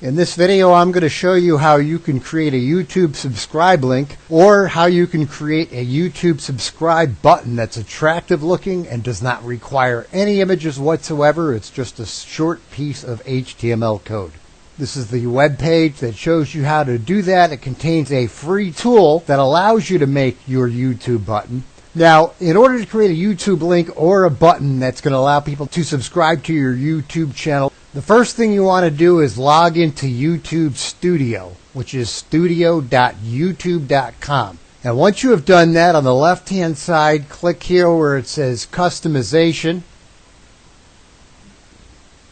In this video, I'm going to show you how you can create a YouTube subscribe link or how you can create a YouTube subscribe button that's attractive looking and does not require any images whatsoever. It's just a short piece of HTML code. This is the web page that shows you how to do that. It contains a free tool that allows you to make your YouTube button. Now, in order to create a YouTube link or a button that's going to allow people to subscribe to your YouTube channel, the first thing you want to do is log into YouTube Studio, which is studio.youtube.com. And once you have done that, on the left-hand side, click here where it says Customization,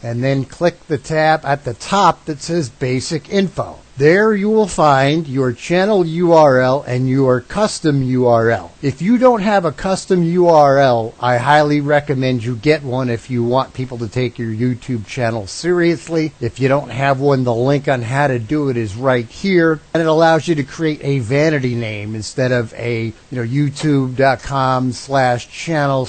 and then click the tab at the top that says Basic Info. There you will find your channel URL and your custom URL. If you don't have a custom URL, I highly recommend you get one if you want people to take your YouTube channel seriously. If you don't have one, the link on how to do it is right here, and it allows you to create a vanity name instead of a youtube.com/channel/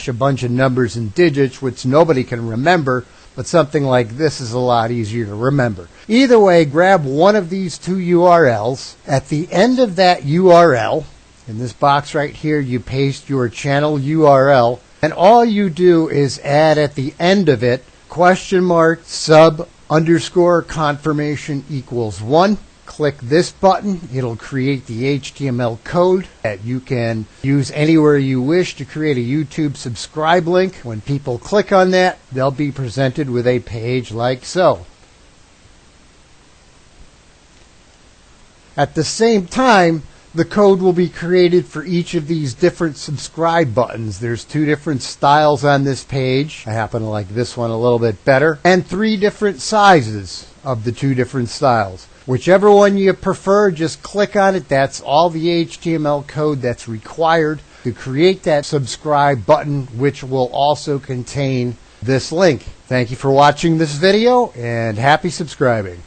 a bunch of numbers and digits, which nobody can remember. But something like this is a lot easier to remember. Either way, grab one of these two URLs. At the end of that URL, in this box right here, you paste your channel URL. And all you do is add at the end of it, $sub_confirmation=1. Click this button. It'll create the HTML code that you can use anywhere you wish to create a YouTube subscribe link. When people click on that, they'll be presented with a page like so. At the same time, the code will be created for each of these different subscribe buttons. There's two different styles on this page. I happen to like this one a little bit better. And three different sizes of the two different styles. Whichever one you prefer, just click on it. That's all the HTML code that's required to create that subscribe button, which will also contain this link. Thank you for watching this video, and happy subscribing.